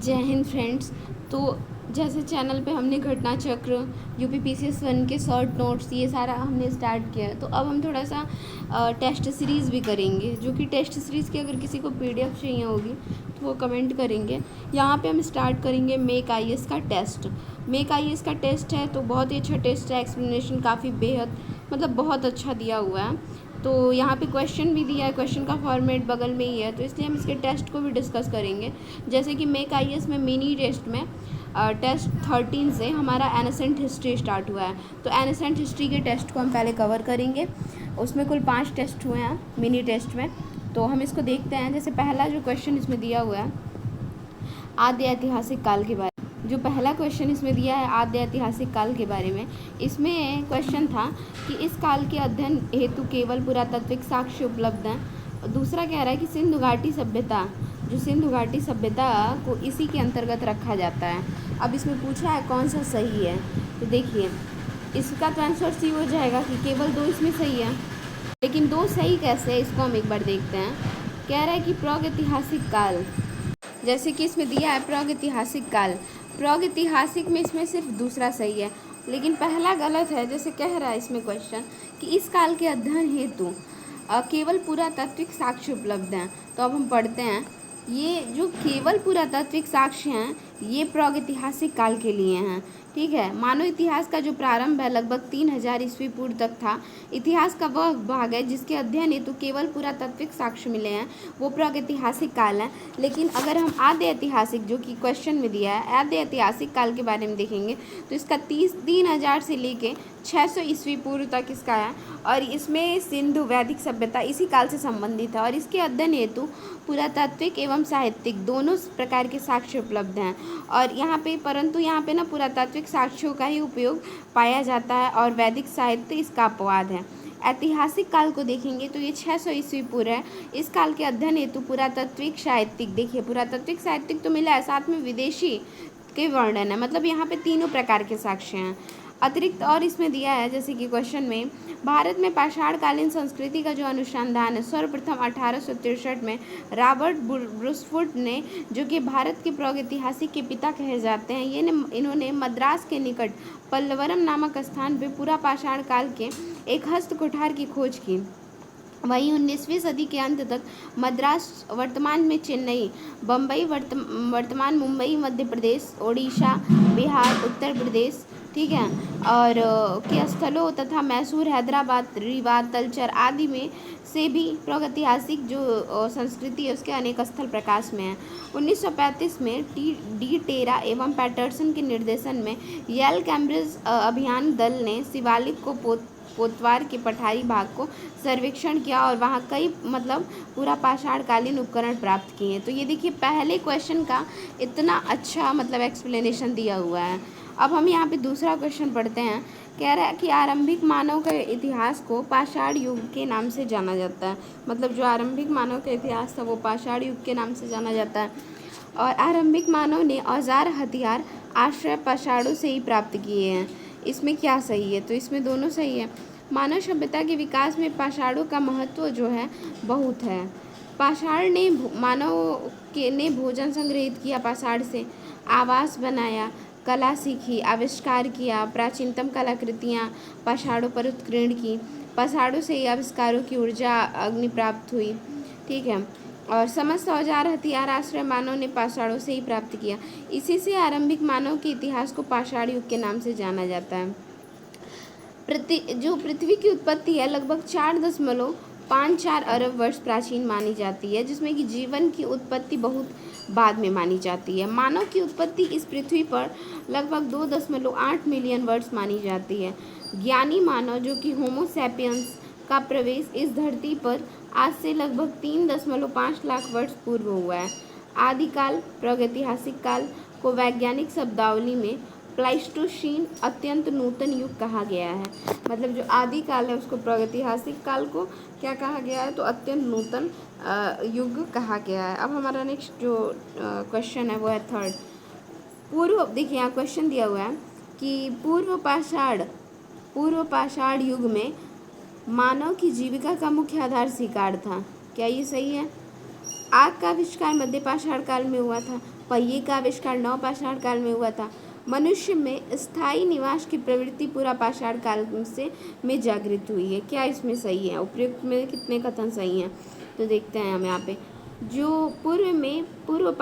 जय हिंद फ्रेंड्स। तो जैसे चैनल पे हमने घटना चक्र, यूपी पीसीएस 1 के शॉर्ट नोट्स, ये सारा हमने स्टार्ट किया है। तो अब हम थोड़ा सा टेस्ट सीरीज़ भी करेंगे, जो कि टेस्ट सीरीज़ की अगर किसी को पीडीएफ चाहिए होगी तो वो कमेंट करेंगे। यहाँ पे हम स्टार्ट करेंगे मेक आईएएस का टेस्ट। मेक आईएएस का टेस्ट है तो बहुत ही अच्छा टेस्ट है। एक्सप्लेनेशन काफ़ी बेहद मतलब बहुत अच्छा दिया हुआ है। तो यहाँ पे क्वेश्चन भी दिया है, क्वेश्चन का फॉर्मेट बगल में ही है, तो इसलिए हम इसके टेस्ट को भी डिस्कस करेंगे। जैसे कि मेक आईएएस में मिनी टेस्ट में टेस्ट 13 से हमारा एनेसेंट हिस्ट्री स्टार्ट हुआ है। तो एनेसेंट हिस्ट्री के टेस्ट को हम पहले कवर करेंगे। उसमें कुल 5 टेस्ट हुए हैं मिनी टेस्ट में, तो हम इसको देखते हैं। जैसे पहला जो क्वेश्चन इसमें दिया हुआ है आद्य ऐतिहासिक काल के बारे में, जो पहला क्वेश्चन इसमें दिया है आद्य ऐतिहासिक काल के बारे में, इसमें क्वेश्चन था कि इस काल के अध्ययन हेतु केवल पुरातात्विक साक्ष्य उपलब्ध हैं। दूसरा कह रहा है कि सिंधु घाटी सभ्यता, जो सिंधु घाटी सभ्यता को इसी के अंतर्गत रखा जाता है। अब इसमें पूछा है कौन सा सही है, तो देखिए इसका तो आंसर सी हो जाएगा कि केवल 2 इसमें सही है। लेकिन 2 सही कैसे है इसको हम एक बार देखते हैं। कह रहा है कि प्रागैतिहासिक काल, जैसे कि इसमें दिया है प्रागैतिहासिक काल, प्रागैतिहासिक में इसमें सिर्फ दूसरा सही है, लेकिन पहला गलत है। जैसे कह रहा है इसमें क्वेश्चन कि इस काल के अध्ययन हेतु केवल पुरातात्विक साक्ष्य उपलब्ध हैं। तो अब हम पढ़ते हैं, ये जो केवल पुरातात्विक साक्ष्य हैं ये प्रागैतिहासिक काल के लिए हैं। ठीक है, मानव इतिहास का जो प्रारंभ है लगभग 3000 ईस्वी पूर्व तक था। इतिहास का वह भाग है जिसके अध्ययन हेतु केवल पुरातात्विक साक्ष्य मिले हैं, वो प्रागैतिहासिक काल है। लेकिन अगर हम आद्य ऐतिहासिक, जो कि क्वेश्चन में दिया है, आद्य ऐतिहासिक काल के बारे में देखेंगे तो इसका 3000 से लेके 600 ईस्वी पूर्व तक इसका है, और इसमें सिंधु वैदिक सभ्यता इसी काल से संबंधित है। और इसके अध्ययन हेतु पुरातात्विक एवं साहित्यिक दोनों प्रकार के साक्ष्य उपलब्ध हैं। और यहाँ पे परंतु यहाँ पे ना पुरातात्विक साक्ष्यों का ही उपयोग पाया जाता है और वैदिक साहित्य इसका अपवाद है। ऐतिहासिक काल को देखेंगे तो ये 600 ईस्वी पूर्व है। इस काल के अध्ययन हेतु पुरातात्विक साहित्यिक, देखिए पुरातात्विक साहित्यिक तो मिला है, साथ में विदेशी के वर्णन है, मतलब यहाँ पे तीनों प्रकार के साक्ष्य हैं। अतिरिक्त और इसमें दिया है, जैसे कि क्वेश्चन में भारत में पाषाणकालीन संस्कृति का जो अनुसंधान है सर्वप्रथम 1863 में रॉबर्ट ब्रूसफुट ने, जो कि भारत के प्रागैतिहासिक के पिता कहे जाते हैं, इन्होंने मद्रास के निकट पल्लवरम नामक स्थान पर पूरा पाषाण काल के एक हस्त कुठार की खोज की। वहीं 19वीं सदी के अंत तक मद्रास, वर्तमान में चेन्नई, बम्बई, वर्तमान मुंबई, मध्य प्रदेश, ओडिशा, बिहार, उत्तर प्रदेश, ठीक है, और के स्थलों तथा मैसूर, हैदराबाद, रीवा, तलचर आदि में से भी प्रागैतिहासिक जो संस्कृति है उसके अनेक स्थल प्रकाश में हैं। 1935 में डी टेरा एवं पैटरसन के निर्देशन में येल कैम्ब्रिज अभियान दल ने शिवालिक को पोतवार के पठारी भाग को सर्वेक्षण किया और वहाँ कई मतलब पूरा पाषाणकालीन उपकरण प्राप्त किए। तो ये देखिए पहले क्वेश्चन का इतना अच्छा मतलब एक्सप्लेनेशन दिया हुआ है। अब हम यहाँ पे दूसरा क्वेश्चन पढ़ते हैं। कह रहा है कि आरंभिक मानव के इतिहास को पाषाण युग के नाम से जाना जाता है, मतलब जो आरंभिक मानव का इतिहास था वो पाषाण युग के नाम से जाना जाता है। और आरंभिक मानव ने औजार, हथियार, आश्रय पाषाणों से ही प्राप्त किए हैं। इसमें क्या सही है, तो इसमें दोनों सही है। मानव सभ्यता के विकास में पाषाणों का महत्व जो है बहुत है। पाषाण ने मानव के ने भोजन संग्रहित किया, पाषाण से आवास बनाया, कला सीखी, आविष्कार किया, प्राचीनतम कलाकृतियाँ पाषाणों पर उत्कीर्ण की, पाषाणों से ही आविष्कारों की ऊर्जा अग्नि प्राप्त हुई। ठीक है, और समस्त औजार, हथियार, आश्रय मानव ने पाषाणों से ही प्राप्त किया। इसी से आरंभिक मानव के इतिहास को पाषाण युग के नाम से जाना जाता है। जो पृथ्वी की उत्पत्ति है लगभग 4.54 अरब वर्ष प्राचीन मानी जाती है, जिसमें कि जीवन की उत्पत्ति बहुत बाद में मानी जाती है। मानव की उत्पत्ति इस पृथ्वी पर लगभग 2.8 मिलियन वर्ष मानी जाती है। ज्ञानी मानव जो कि होमो सैपियंस का प्रवेश इस धरती पर आज से लगभग 3.5 लाख वर्ष पूर्व हुआ है। आदिकाल, प्रागैतिहासिक काल को वैज्ञानिक शब्दावली में प्लाइस्टोसीन, अत्यंत नूतन युग कहा गया है। मतलब जो आदि काल है उसको प्रागैतिहासिक काल को क्या कहा गया है, तो अत्यंत नूतन युग कहा गया है। अब हमारा नेक्स्ट जो क्वेश्चन है वो है थर्ड। पूर्व, देखिए यहाँ क्वेश्चन दिया हुआ है कि पूर्व पाषाण युग में मानव की जीविका का मुख्य आधार शिकार था। क्या ये सही है? आग का आविष्कार मध्य पाषाण काल में हुआ था। पहिए का आविष्कार नव पाषाण काल में हुआ था। मनुष्य में स्थायी निवास की प्रवृत्ति पूरा पाषाण काल में जागृत हुई है। क्या इसमें सही है? उपयुक्त में कितने कथन सही हैं? तो देखते हैं हम यहाँ पे। जो पूर्व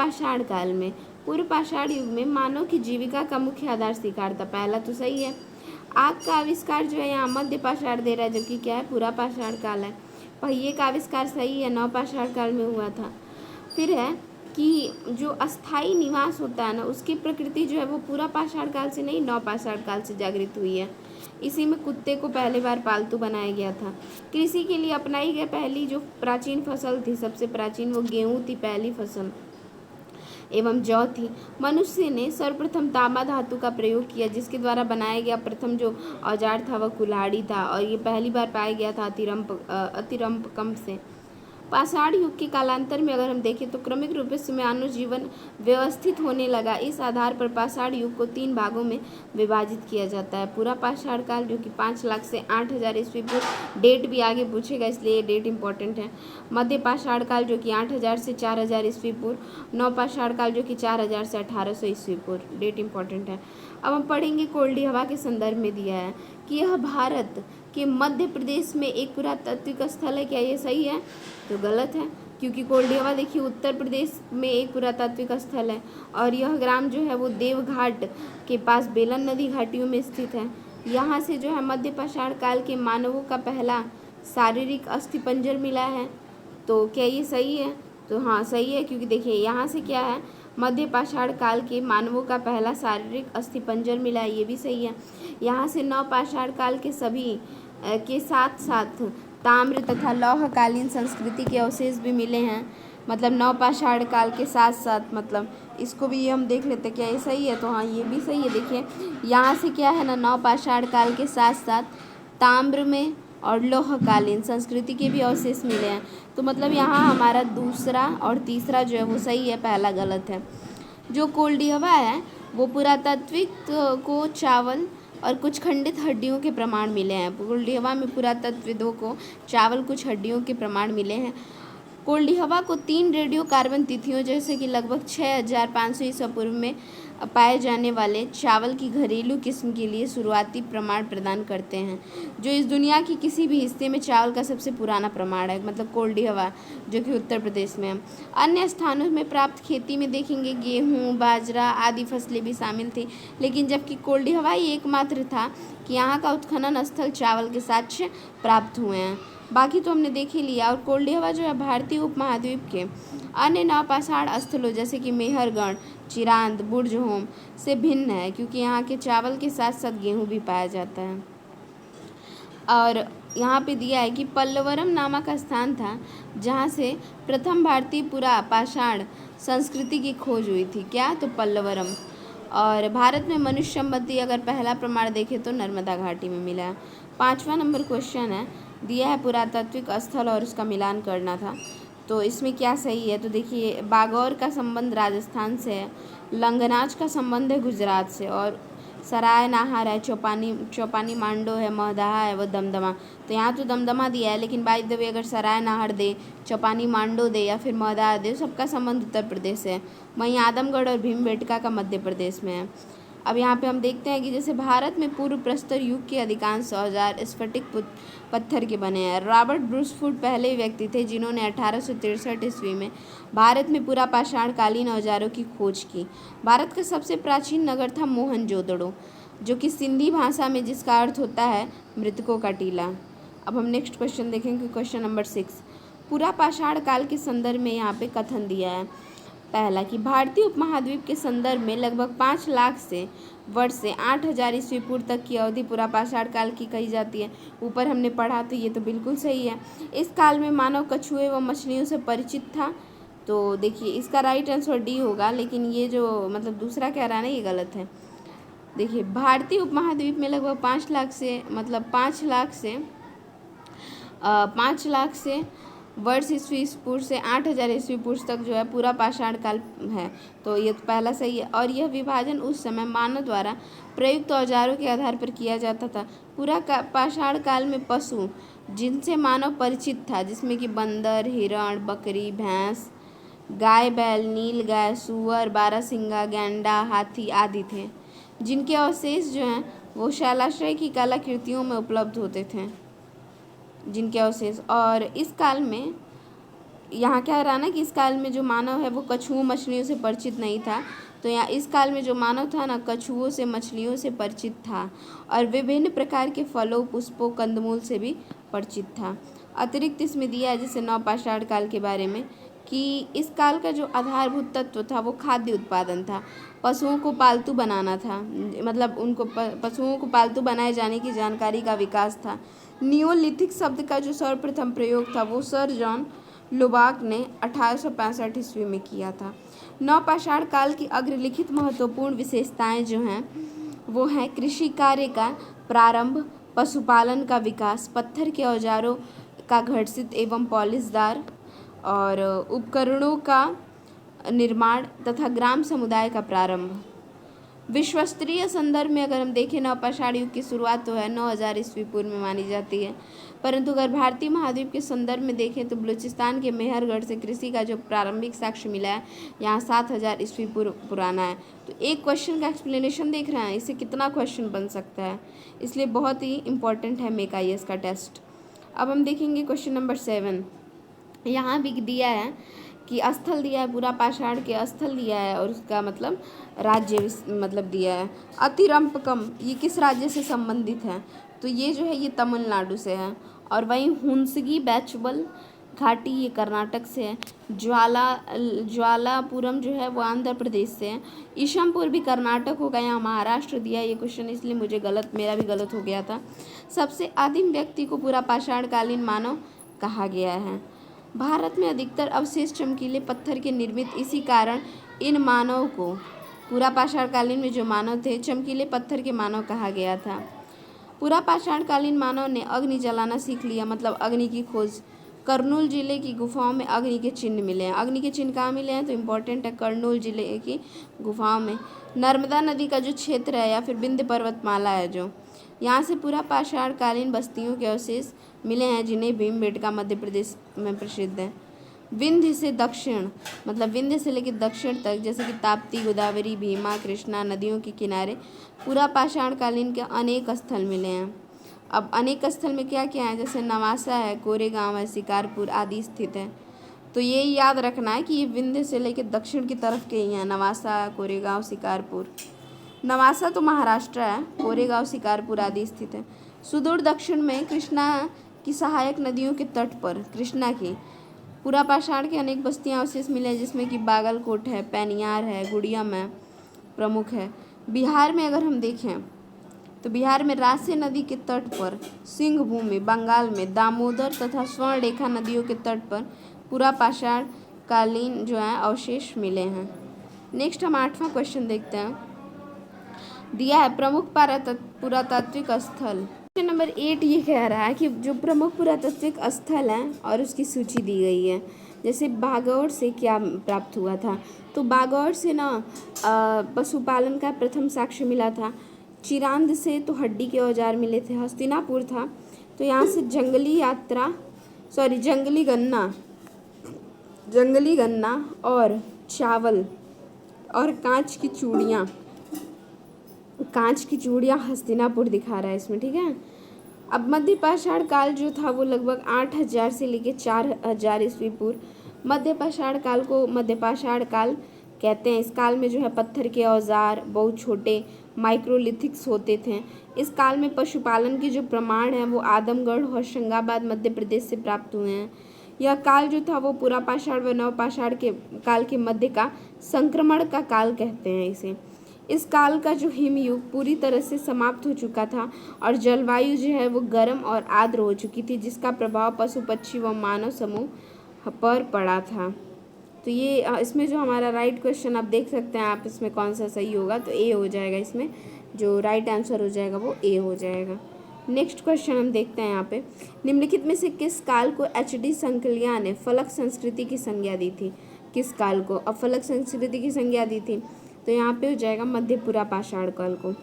पाषाण युग में मानव की जीविका का मुख्य आधार शिकार था। पहला तो सही है। आग का आविष्कार जो है यहाँ मध्य पाषाण दे रहा है, जबकि क्या है? पूरा पाषाण काल है। पहिए का आविष्कार सही है, नव पाषाण काल में हुआ था। फिर है कि जो अस्थाई निवास होता है ना, उसकी प्रकृति जो है वो पूरा पाषाण काल से नहीं, नव पाषाण काल से जागृत हुई है। इसी में कुत्ते को पहली बार पालतू बनाया गया था। कृषि के लिए अपनाई गई पहली जो प्राचीन फसल थी, सबसे प्राचीन, वो गेहूँ थी पहली फसल, एवं जौ थी। मनुष्य ने सर्वप्रथम तांबा धातु का प्रयोग किया, जिसके द्वारा बनाया गया प्रथम जो औजार था वह कुल्हाड़ी था, और ये पहली बार पाया गया था अतिरंपकम से। पाषाण युग के कालांतर में अगर हम देखें तो क्रमिक रूप से मानव जीवन व्यवस्थित होने लगा। इस आधार पर पाषाण युग को 3 भागों में विभाजित किया जाता है। पूरा पाषाण काल जो कि 5 लाख से 8000 ईस्वी पूर्व, डेट भी आगे पूछेगा इसलिए ये डेट इंपॉर्टेंट है। मध्य पाषाण काल जो कि 8000 से 4000 ईस्वी पूर्व। नव पाषाण काल जो कि 4000 से 1800 ईस्वी पूर्व, डेट इंपॉर्टेंट है। अब हम पढ़ेंगे कोल्डी हवा के संदर्भ में दिया है कि यह भारत कि मध्य प्रदेश में एक पुरातात्विक स्थल है। क्या ये सही है? तो गलत है, क्योंकि कोल्डी हवा देखिए उत्तर प्रदेश में एक पुरातात्विक स्थल है, और यह ग्राम जो है वो देवघाट के पास बेलन नदी घाटियों में स्थित है। यहाँ से जो है मध्य पाषाण काल के मानवों का पहला शारीरिक अस्थिपंजर मिला है। तो क्या ये सही है? तो हाँ सही है, क्योंकि देखिए यहाँ से क्या है, मध्य पाषाण काल के मानवों का पहला शारीरिक अस्थिपंजर मिला है, ये भी सही है। यहाँ से नव पाषाण काल के सभी के साथ साथ ताम्र तथा लौहकालीन संस्कृति के अवशेष भी मिले हैं। मतलब नव पाषाण काल के साथ साथ, मतलब इसको भी हम देख लेते हैं, क्या ये सही है? तो हाँ ये भी सही है। देखिए यहाँ से क्या है ना, नव पाषाण काल के साथ साथ ताम्र में और लोहकालीन संस्कृति के भी अवशेष मिले हैं। तो मतलब यहाँ हमारा दूसरा और तीसरा जो है वो सही है, पहला गलत है। जो कोल्डी हवा है वो पुरातात्विक को चावल और कुछ खंडित हड्डियों के प्रमाण मिले हैं। कोल्डी हवा में पुरातत्वविदों को चावल कुछ हड्डियों के प्रमाण मिले हैं। कोल्डी हवा को 3 रेडियो कार्बन तिथियों जैसे कि लगभग 6500 ईसा पूर्व में पाए जाने वाले चावल की घरेलू किस्म के लिए शुरुआती प्रमाण प्रदान करते हैं, जो इस दुनिया की किसी भी हिस्से में चावल का सबसे पुराना प्रमाण है। मतलब कोल्डी हवा जो कि उत्तर प्रदेश में है। अन्य स्थानों में प्राप्त खेती में देखेंगे गेहूँ, बाजरा आदि फसलें भी शामिल थी, लेकिन जबकि कोल्डी हवा ही एकमात्र था कि यहाँ का उत्खनन स्थल चावल के साक्ष्य प्राप्त हुए हैं। बाकी तो हमने देख ही लिया। और कोल्डी हवा जो है भारतीय उपमहाद्वीप के अन्य नवपाषाण स्थलों जैसे कि मेहरगढ़, चिरांद, बुर्जहोम से भिन्न है, क्योंकि यहाँ के चावल के साथ साथ गेहूँ भी पाया जाता है। और यहाँ पे दिया है कि पल्लवरम नामक स्थान था जहाँ से प्रथम भारतीय पुरा पाषाण संस्कृति की खोज हुई थी। क्या? तो पल्लवरम। और भारत में मनुष्य संबंधी अगर पहला प्रमाण देखें तो नर्मदा घाटी में मिला है। 5वां नंबर क्वेश्चन है, दिया है पुरातात्विक स्थल और उसका मिलान करना था। तो इसमें क्या सही है? तो देखिए बागौर का संबंध राजस्थान से है, लंगनाज का संबंध है गुजरात से, और सराय नाहर है, चौपानी मांडो है, महदाहा है, वो दमदमा। तो यहाँ तो दमदमा दिया है, लेकिन बाय द वे अगर सराय नाहर दे, चौपानी मांडो दे या फिर महदाहा दे, सबका संबंध उत्तर प्रदेश से है। वहीं आदमगढ़ और भीमबेटका का मध्य प्रदेश में है। अब यहाँ पे हम देखते हैं कि जैसे भारत में पूर्व प्रस्तर युग के अधिकांश औजार स्फटिक पत्थर के बने हैं। रॉबर्ट ब्रूसफुट पहले व्यक्ति थे जिन्होंने 1863 ईस्वी में भारत में पूरा पाषाण कालीन औजारों की खोज की। भारत का सबसे प्राचीन नगर था मोहनजोदड़ो, जो कि सिंधी भाषा में जिसका अर्थ होता है मृतकों का टीला। अब हम नेक्स्ट क्वेश्चन देखेंगे, क्वेश्चन नंबर 6। पूरा पाषाण काल के संदर्भ में यहाँ पे कथन दिया है। पहला कि भारतीय उपमहाद्वीप के संदर्भ में लगभग 5 लाख से वर्ष से 8000 ईस्वी पूर्व तक की अवधि पूरा पाषाण काल की कही जाती है। ऊपर हमने पढ़ा तो ये तो बिल्कुल सही है। इस काल में मानव कछुए व मछलियों से परिचित था। तो देखिए इसका राइट आंसर डी होगा, लेकिन ये जो मतलब दूसरा कह रहा है ना, ये गलत है। देखिए भारतीय उपमहाद्वीप में लगभग 5 लाख से मतलब 5 लाख से वर्ष ईस्वी पूर्व से 8000 ईस्वी पूर्व तक जो है पूरा पाषाण काल है। तो ये तो पहला सही है। और यह विभाजन उस समय मानव द्वारा प्रयुक्त औजारों के आधार पर किया जाता था। पूरा पाषाण काल में पशु जिनसे मानव परिचित था, जिसमें कि बंदर, हिरण, बकरी, भैंस, गाय, बैल, नील गाय, सूअर, बारहसिंगा, गैंडा, हाथी आदि थे, जिनके अवशेष जो हैं वो शैलाश्रय की कलाकृतियों में उपलब्ध होते थे, जिनके अवशेष। और इस काल में यहाँ क्या रहा ना कि इस काल में जो मानव है वो कछुओं मछलियों से परिचित नहीं था। तो यहाँ इस काल में जो मानव था ना कछुओं से मछलियों से परिचित था और विभिन्न प्रकार के फलों, पुष्पों, कंदमूल से भी परिचित था। अतिरिक्त इसमें दिया है जैसे नवपाषाण काल के बारे में कि इस काल का जो आधारभूत तत्व था वो खाद्य उत्पादन था। पशुओं को पालतू बनाना था, मतलब उनको पशुओं को पालतू बनाए जाने की जानकारी का विकास था। नियोलिथिक शब्द का जो सर्वप्रथम प्रयोग था वो सर जॉन लुबाक ने 1865 ईस्वी में किया था। नवपाषाण काल की अग्रलिखित महत्वपूर्ण विशेषताएं जो हैं वो हैं कृषि कार्य का प्रारंभ, पशुपालन का विकास, पत्थर के औजारों का घर्षित एवं पॉलिशदार और उपकरणों का निर्माण तथा ग्राम समुदाय का प्रारंभ। विश्वस्तरीय संदर्भ में अगर हम देखें नवपाषाण युग की शुरुआत तो है 9000 ईस्वी पूर्व में मानी जाती है, परंतु अगर भारतीय महाद्वीप के संदर्भ में देखें तो बलूचिस्तान के मेहरगढ़ से कृषि का जो प्रारंभिक साक्ष्य मिला है यहाँ 7000 ईस्वी पूर्व पुराना है। तो एक क्वेश्चन का एक्सप्लेनेशन देख रहे हैं, इससे कितना क्वेश्चन बन सकता है, इसलिए बहुत ही इंपॉर्टेंट है मेक IAS का टेस्ट। अब हम देखेंगे क्वेश्चन नंबर 7। यहाँ भी दिया है कि स्थल दिया है, पूरा पाषाण के स्थल दिया है और उसका मतलब राज्य मतलब दिया है। अतिरंपकम ये किस राज्य से संबंधित है, तो ये जो है ये तमिलनाडु से है। और वहीं हुंसगी बैचबल घाटी ये कर्नाटक से है। ज्वालापुरम जो है वो आंध्र प्रदेश से है। ईशमपुर भी कर्नाटक होगा, यहाँ महाराष्ट्र दिया है ये क्वेश्चन, इसलिए मुझे मेरा भी गलत हो गया था। सबसे आदिम व्यक्ति को पूरा पाषाणकालीन मानव कहा गया है। भारत में अधिकतर अवशेष चमकीले पत्थर के निर्मित, इसी कारण इन मानव को पूरा पाषाणकालीन में जो मानव थे चमकीले पत्थर के मानव कहा गया था। पूरा पाषाणकालीन मानव ने अग्नि जलाना सीख लिया, मतलब अग्नि की खोज। कर्नूल जिले की गुफाओं में अग्नि के चिन्ह मिले हैं। अग्नि के चिन्ह कहाँ मिले हैं तो इम्पोर्टेंट है, कर्नूल जिले की गुफाओं में। नर्मदा नदी का जो क्षेत्र है या फिर विंध्य पर्वतमाला है जो, यहाँ से पूरा पाषाणकालीन बस्तियों के अवशेष मिले हैं, जिन्हें भीमबेटका मध्य प्रदेश में प्रसिद्ध है। विंध्य से दक्षिण, मतलब विंध्य से लेकर दक्षिण तक, जैसे कि ताप्ती, गोदावरी, भीमा, कृष्णा नदियों के किनारे पूरा पाषाणकालीन के अनेक स्थल मिले हैं। अब अनेक स्थल में क्या क्या है, जैसे नवासा है, कोरेगांव है, शिकारपुर आदि स्थित है। तो ये याद रखना है कि ये विंध्य से लेकर दक्षिण की तरफ के ही हैं, नवासा, कोरेगांव, शिकारपुर। नवासा तो महाराष्ट्र है, कोरेगांव, शिकारपुर आदि स्थित है। सुदूर दक्षिण में कृष्णा की सहायक नदियों के तट पर कृष्णा की पूरा पाषाण के अनेक बस्तियां अवशेष मिले हैं, जिसमें कि बागलकोट है, पैनियार है, गुड़ियम है, प्रमुख है। बिहार में अगर हम देखें तो बिहार में रासे नदी के तट पर, सिंहभूमि, बंगाल में दामोदर तथा स्वर्णरेखा नदियों के तट पर पूरा पाषाण कालीन जो है अवशेष मिले हैं। नेक्स्ट हम 8वां क्वेश्चन देखते हैं। दिया है प्रमुख पुरातात्विक स्थल। क्वेश्चन नंबर 8 ये कह रहा है कि जो प्रमुख पुरातात्विक स्थल हैं और उसकी सूची दी गई है। जैसे बागौर से क्या प्राप्त हुआ था, तो बागौर से ना पशुपालन का प्रथम साक्ष्य मिला था। चिरांद से तो हड्डी के औजार मिले थे। हस्तिनापुर था तो यहाँ से जंगली गन्ना और चावल और कांच की चूड़ियाँ हस्तिनापुर दिखा रहा है इसमें, ठीक है। अब मध्य पाषाण काल जो था वो लगभग 8000 से लेकर 4000 ईस्वी पूर्व। मध्य पाषाण काल को मध्य पाषाण काल कहते हैं। इस काल में जो है पत्थर के औजार बहुत छोटे माइक्रोलिथिक्स होते थे। इस काल में पशुपालन के जो प्रमाण हैं वो आदमगढ़ और होशंगाबाद मध्य प्रदेश से प्राप्त हुए हैं। यह काल जो था वो पूरा पाषाण व नवपाषाण के काल के मध्य का संक्रमण का काल कहते हैं इसे। इस काल का जो हिमयुग पूरी तरह से समाप्त हो चुका था और जलवायु जो है वो गर्म और आर्द्र हो चुकी थी, जिसका प्रभाव पशु पक्षी व मानव समूह पर पड़ा था। तो ये इसमें जो हमारा राइट क्वेश्चन आप देख सकते हैं आप, इसमें कौन सा सही होगा, तो ए हो जाएगा। इसमें जो राइट आंसर हो जाएगा वो ए हो जाएगा। नेक्स्ट क्वेश्चन हम देखते हैं यहाँ पे, निम्नलिखित में से किस काल को HD संकलिया ने फलक संस्कृति की संज्ञा दी थी। किस काल को अब फलक संस्कृति की संज्ञा दी थी, तो यहाँ पे हो जाएगा मध्य पूरा पाषाण काल को।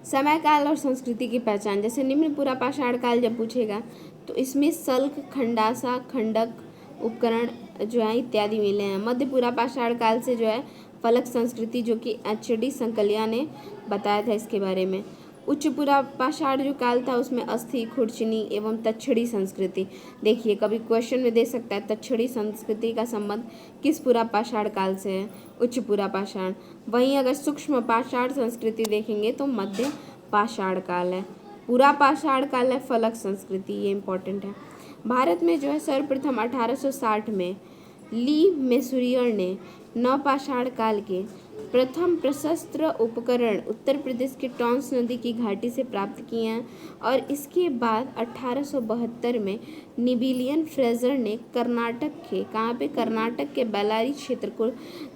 समय काल और संस्कृति की पहचान, जैसे निम्न पूरा पाषाण काल जब पूछेगा तो इसमें सल्क, खंडासा, खंडक उपकरण जो है इत्यादि मिले हैं। मध्य पूरा पाषाण काल से जो है फलक संस्कृति, जो कि HD संकलिया ने बताया था इसके बारे में। उच्च पूरा पाषाण जो काल था उसमें अस्थि, खुरचनी एवं तक्षणी संस्कृति। देखिए कभी क्वेश्चन में दे सकता है तक्षणी संस्कृति का संबंध किस पूरा पाषाण काल से है, उच्च पूरा पाषाण। वहीं अगर सूक्ष्म पाषाण संस्कृति देखेंगे तो मध्य पाषाण काल है। पूरा पाषाण काल है फलक संस्कृति, ये इंपॉर्टेंट है। भारत में जो है सर्वप्रथम 1860 में ली मेसुरियर ने नवपाषाण काल के प्रथम प्रशस्त्र उपकरण उत्तर प्रदेश के टॉन्स नदी की घाटी से प्राप्त किए हैं, और इसके बाद 1872 में निबिलियन फ्रेजर ने कर्नाटक के कर्नाटक के बेलारी क्षेत्र को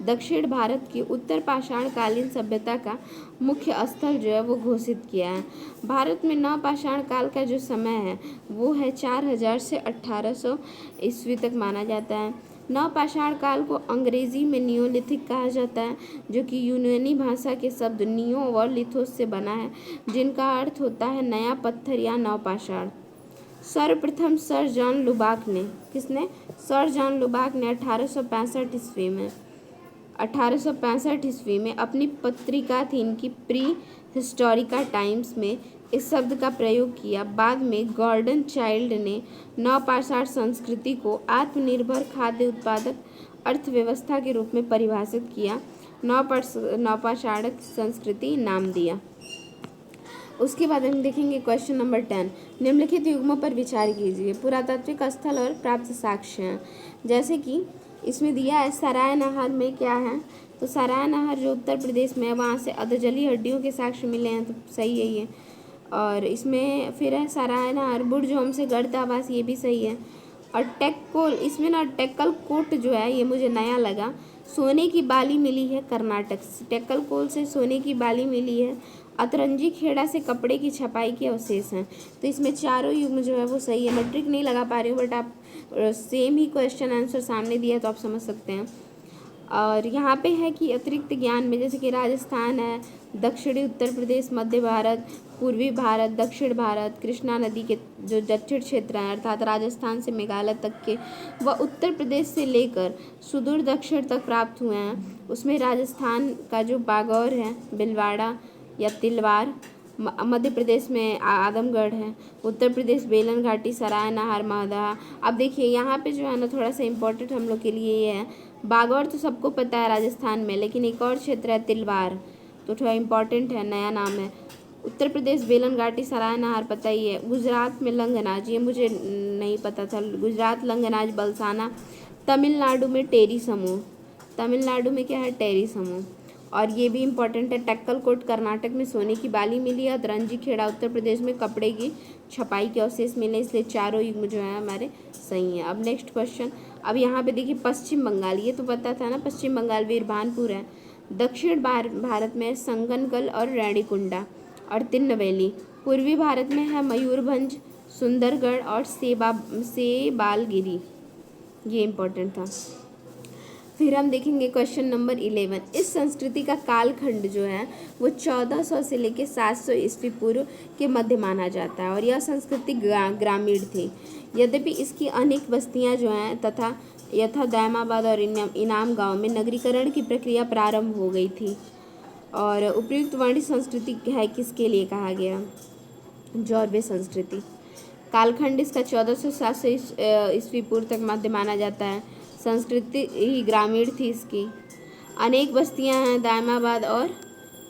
दक्षिण भारत की उत्तर पाषाण कालीन सभ्यता का मुख्य स्थल जो है वो घोषित किया है। भारत में नवपाषाण काल का जो समय है वो है 4000 से 1800 ईस्वी तक माना जाता है। नवपाषाण काल को अंग्रेजी में नियोलिथिक कहा जाता है, जो कि यूनानी भाषा के शब्द नियो और लिथोस से बना है, जिनका अर्थ होता है नया पत्थर या नवपाषाण। सर्वप्रथम सर जॉन लुबाक ने 1865 ईस्वी में अपनी पत्रिका थी इनकी प्री हिस्टोरिका टाइम्स में इस शब्द का प्रयोग किया। बाद में गॉर्डन चाइल्ड ने नवपाषाण संस्कृति को आत्मनिर्भर खाद्य उत्पादक अर्थव्यवस्था के रूप में परिभाषित किया, नवपाषाण संस्कृति नाम दिया। उसके बाद हम देखेंगे क्वेश्चन नंबर 10। निम्नलिखित युग्मों पर विचार कीजिए। पुरातात्विक स्थल और प्राप्त साक्ष्य हैं। जैसे कि इसमें दिया है सरायनहर में क्या है, तो सरायनहर जो उत्तर प्रदेश में है वहाँ से अधजली हड्डियों के साक्ष्य मिले हैं, तो सही है ये। और इसमें फिर है सरायनहर बुर्ज होम से गढ़ आवास, ये भी सही है। और टेक्कोल, इसमें ना टेक्कल कोट जो है ये मुझे नया लगा, सोने की बाली मिली है कर्नाटक से, टेक्कल कोल से सोने की बाली मिली है। अतरंजी खेड़ा से कपड़े की छपाई के अवशेष हैं। तो इसमें चारों युग्म जो है वो सही है। मैट्रिक नहीं लगा पा रही हूँ, बट आप सेम ही क्वेश्चन आंसर सामने दिया तो आप समझ सकते हैं। और यहाँ पे है कि अतिरिक्त ज्ञान में जैसे कि राजस्थान है, दक्षिणी उत्तर प्रदेश, मध्य भारत, पूर्वी भारत, दक्षिण भारत, कृष्णा नदी के जो दक्षिण क्षेत्र हैं अर्थात राजस्थान से मेघालय तक के, व उत्तर प्रदेश से लेकर सुदूर दक्षिण तक प्राप्त हुए हैं। उसमें राजस्थान का जो बागौर है, भिलवाड़ा या तिलवार, मध्य प्रदेश में आदमगढ़ है, उत्तर प्रदेश बेलन घाटी, सरायनहर, महदहा। अब देखिए यहाँ पे जो है ना थोड़ा सा इम्पोर्टेंट हम लोग के लिए ये है, बागौर तो सबको पता है राजस्थान में, लेकिन एक और क्षेत्र है तिलवार, तो थोड़ा इम्पोर्टेंट है, नया नाम है। उत्तर प्रदेश बेलन घाटी, सरायनहर पता ही है। गुजरात में लंगनाज, ये मुझे नहीं पता था, गुजरात लंगनाज बलसाना। तमिलनाडु में टेरी समूह, तमिलनाडु में क्या है, टेरी समूह। और ये भी इम्पोर्टेंट है, टेक्कल कोट कर्नाटक में सोने की बाली मिली है, अतरंजी खेड़ा उत्तर प्रदेश में कपड़े की छपाई के अवशेष मिले, इसलिए चारों युग्म जो है हमारे सही हैं। अब नेक्स्ट क्वेश्चन, अब यहाँ पे देखिए पश्चिम बंगाल, ये तो पता था ना, पश्चिम बंगाल वीरभानपुर है। दक्षिण भारत में संगनगल और रेणीकुंडा और तिन्नवेली। पूर्वी भारत में है मयूरभंज, सुंदरगढ़ और सेबालगिरी, ये इम्पोर्टेंट था। फिर हम देखेंगे क्वेश्चन नंबर 11। इस संस्कृति का कालखंड जो है वो 1400 से लेकर 700 ईस्वी पूर्व के मध्य माना जाता है, और यह संस्कृति ग्रामीण थी। यद्यपि इसकी अनेक बस्तियां जो हैं तथा यथा दैमाबाद और इनाम गांव में नगरीकरण की प्रक्रिया प्रारंभ हो गई थी। और उपयुक्त वर्णित संस्कृति है किसके लिए कहा गया, जॉर्वे संस्कृति। कालखंड इसका 1400 से 700 ईस्वी पूर्व तक मध्य माना जाता है। संस्कृति ही ग्रामीण थी इसकी, अनेक बस्तियां हैं, दायमाबाद और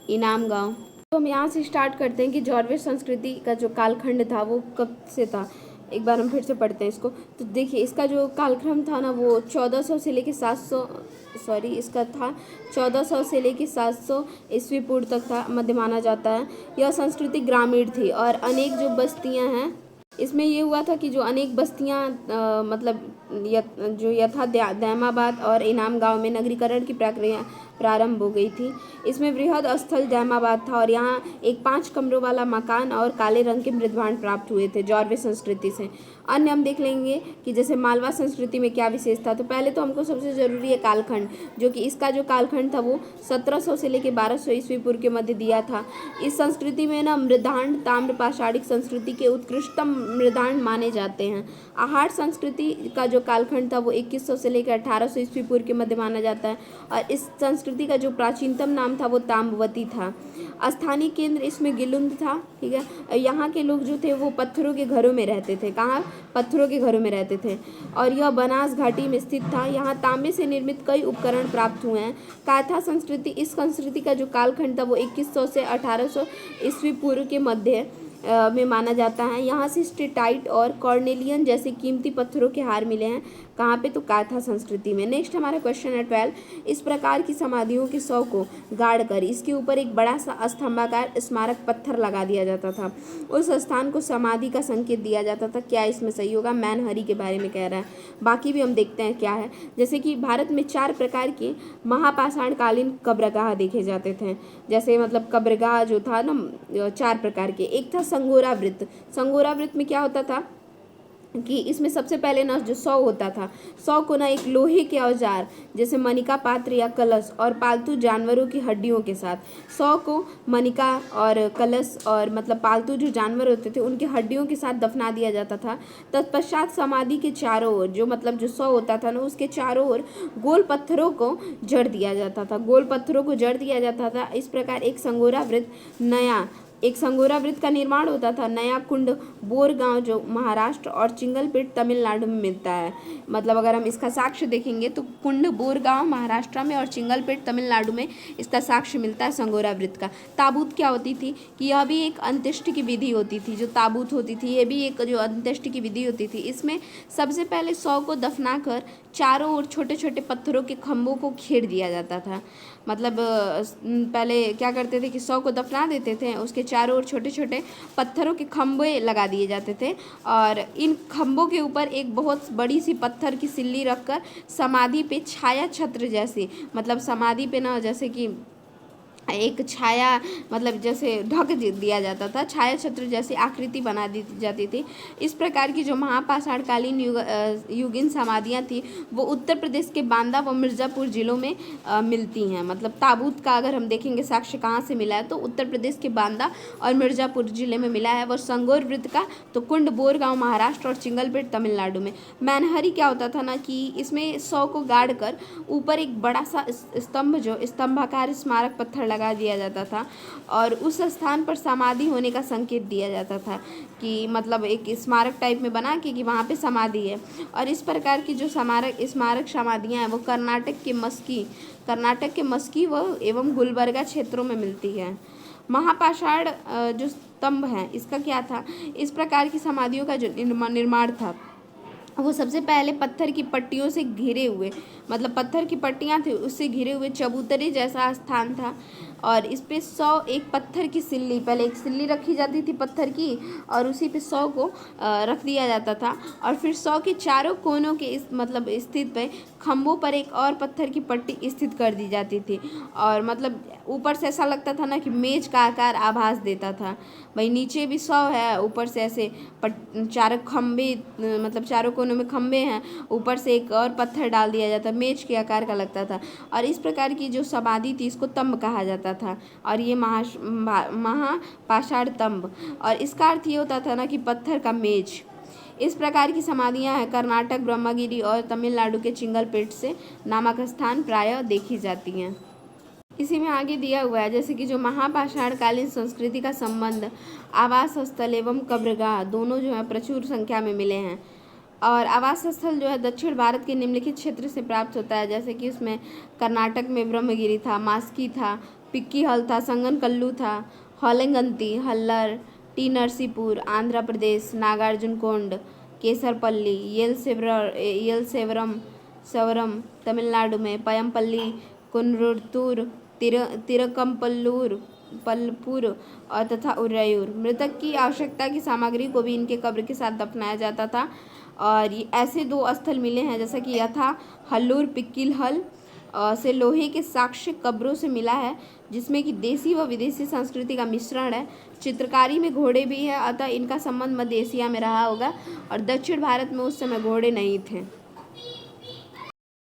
इनाम गांव। तो हम यहाँ से स्टार्ट करते हैं कि जॉर्वे संस्कृति का जो कालखंड था वो कब से था। एक बार हम फिर से पढ़ते हैं इसको। तो देखिए इसका जो कालक्रम था ना वो 1400 से लेकर 700 इसका था 1400 से लेकर 700 ईस्वी पूर्व तक था, मध्य माना जाता है। यह संस्कृति ग्रामीण थी और अनेक जो बस्तियां हैं, इसमें ये हुआ था कि जो अनेक बस्तियां मतलब जो यथा दैमाबाद और इनाम गांव में नगरीकरण की प्रक्रिया प्रारंभ हो गई थी। इसमें वृहद स्थल दैमाबाद था और यहाँ एक 5 कमरों वाला मकान और काले रंग के मृदभांड प्राप्त हुए थे जॉर्वे संस्कृति से। अन्य हम देख लेंगे कि जैसे मालवा संस्कृति में क्या विशेष था। तो पहले तो हमको सबसे ज़रूरी है कालखंड, जो कि इसका जो कालखंड था वो 1700 से लेकर 1200 ईस्वी पूर्व के मध्य दिया था। इस संस्कृति में ना मृदभांड ताम्र पाषाणिक संस्कृति के उत्कृष्टतम मृदांड माने जाते हैं। आहार संस्कृति का जो कालखंड था वो 2100 से लेकर 1800 ईस्वी पूर्व के मध्य माना जाता है और इस संस्कृति का जो प्राचीनतम नाम था वो ताम्रवती था। स्थानीय केंद्र इसमें गिलुंद था, ठीक है। यहाँ के लोग जो थे वो पत्थरों के घरों में रहते थे। कहाँ? पत्थरों के घरों में रहते थे और यह बनास घाटी में स्थित था। यहाँ तांबे से निर्मित कई उपकरण प्राप्त हुए हैं। काथा संस्कृति, इस संस्कृति का जो कालखंड था वो 2100 से 1800 ईस्वी पूर्व के मध्य में माना जाता है। यहाँ से स्टेटाइट और कॉर्नेलियन जैसे कीमती पत्थरों के हार मिले हैं। कहाँ पे? तो काथा संस्कृति में। नेक्स्ट हमारा क्वेश्चन है 12। इस प्रकार की समाधियों के शव को गाड़ कर इसके ऊपर एक बड़ा सा स्तंभाकार स्मारक पत्थर लगा दिया जाता था। उस स्थान को समाधि का संकेत दिया जाता था। क्या इसमें सही होगा? मैनहरी के बारे में कह रहा है। बाकी भी हम देखते हैं क्या है। जैसे कि भारत में 4 प्रकार के महापाषाणकालीन कब्रगाह देखे जाते थे। जैसे मतलब कब्रगाह जो था ना 4 प्रकार के। एक था संगोरा वृत्त। संगोरा वृत्त में क्या होता था कि इसमें सबसे पहले ना जो शव होता था, शव को ना एक लोहे के औजार जैसे मनिका पात्र या कलश और पालतू जानवरों की हड्डियों के साथ, शव को मनिका और कलश और मतलब पालतू जो जानवर होते थे उनकी हड्डियों के साथ दफना दिया जाता था। तत्पश्चात समाधि के चारों ओर जो मतलब जो शव होता था ना उसके चारों ओर गोल पत्थरों को जड़ दिया जाता था। गोल पत्थरों को जड़ दिया जाता था। इस प्रकार एक संगोरा वृत्त का निर्माण होता था। नया कुंड बोरगांव जो महाराष्ट्र और चिंगलपेट तमिलनाडु में मिलता है। मतलब अगर हम इसका साक्ष्य देखेंगे तो कुंड बोरगांव महाराष्ट्र में और चिंगलपेट तमिलनाडु में इसका साक्ष्य मिलता है संगोरा वृत्त का। ताबूत क्या होती थी कि यह भी एक अंत्येष्टि की विधि होती थी। जो ताबूत होती थी ये भी एक जो अंत्येष्टि की विधि होती थी। इसमें सबसे पहले शव को दफना कर चारों ओर छोटे छोटे पत्थरों के खंभों को घेर दिया जाता था। मतलब पहले क्या करते थे कि शव को दफना देते थे, उसके चारों ओर छोटे छोटे पत्थरों के खंभे लगा दिए जाते थे और इन खंभों के ऊपर एक बहुत बड़ी सी पत्थर की सिल्ली रखकर समाधि पे छाया छत्र जैसी, मतलब समाधि पे ना जैसे कि एक छाया मतलब जैसे ढक दिया जाता था, छाया छत्र जैसी आकृति बना दी जाती थी। इस प्रकार की जो महापाषाणकालीन युगीन समाधियाँ थी वो उत्तर प्रदेश के बांदा व मिर्ज़ापुर जिलों में मिलती हैं। मतलब ताबूत का अगर हम देखेंगे साक्ष्य कहाँ से मिला है तो उत्तर प्रदेश के बांदा और मिर्ज़ापुर जिले में मिला है। वो संगोर वृत्त का तो कुंड बोरगांव महाराष्ट्र और चिंगलपेट तमिलनाडु में। मैनहरी क्या होता था ना कि इसमें शव को गाड़ कर ऊपर एक बड़ा सा स्तंभ जो स्तंभाकार स्मारक पत्थर लगा दिया जाता था और उस स्थान पर समाधि होने का संकेत दिया जाता था कि मतलब एक स्मारक टाइप में बना कि वहाँ पे समाधि है। और इस प्रकार की जो स्मारक समाधियाँ हैं वो कर्नाटक के मस्की व एवं गुलबर्गा क्षेत्रों में मिलती है। महापाषाण जो स्तंभ है इसका क्या था? इस प्रकार की समाधियों का जो निर्माण था वो सबसे पहले पत्थर की पट्टियों से घिरे हुए, मतलब पत्थर की पट्टियाँ थी उससे घिरे हुए चबूतरे जैसा स्थान था और इस पे 100 एक पत्थर की सिल्ली, पहले एक सिल्ली रखी जाती थी पत्थर की और उसी पे 100 को रख दिया जाता था और फिर 100 के चारों कोनों के इस मतलब स्थित पे खंभों पर एक और पत्थर की पट्टी स्थित कर दी जाती थी और मतलब ऊपर से ऐसा लगता था ना कि मेज का आकार आभास देता था। भाई नीचे भी 100 है, ऊपर से ऐसे चारों खंभे मतलब चारों कोनों में खंभे हैं, ऊपर से एक और पत्थर डाल दिया जाता, मेज के आकार का लगता था और इस प्रकार की जो समाधि थी इसको तंब कहा जाता था और ये महापाषाण तंब और इसका अर्थ ये होता था ना कि पत्थर का मेज। इस प्रकार की समाधियां हैं कर्नाटक, ब्रह्मगिरी और तमिलनाडु के चिंगलपेट से नामक स्थान प्रायः देखी जाती हैं। इसी में आगे दिया हुआ है जैसे कि जो महापाषाणकालीन संस्कृति का संबंध आवास स्थल एवं कब्रगाह दोनों जो है प्रचुर संख्या में मिले हैं और आवास स्थल जो है दक्षिण भारत के निम्नलिखित क्षेत्र से प्राप्त होता है। जैसे कि उसमें कर्नाटक में ब्रह्मगिरी था, मास्की था, पिक्की हल था, संगनकल्लू था, होलेंगंती, हल्लर, टी नरसीपुर, आंध्र प्रदेश, नागार्जुनकोंड, केसरपल्ली, सवरम तमिलनाडु में, पयमपल्ली, कुन्नुर्तूर, पलपुर और तथा उरयूर। मृतक की आवश्यकता की सामग्री को भी इनके कब्र के साथ दफनाया जाता था और ये ऐसे 2 स्थल मिले हैं जैसा कि यथा हल्लूर पिक्किल हल से लोहे के साक्ष्य कब्रों से मिला है जिसमें कि देसी व विदेशी संस्कृति का मिश्रण है। चित्रकारी में घोड़े भी है, अतः इनका संबंध मध्य एशिया में रहा होगा और दक्षिण भारत में उस समय घोड़े नहीं थे।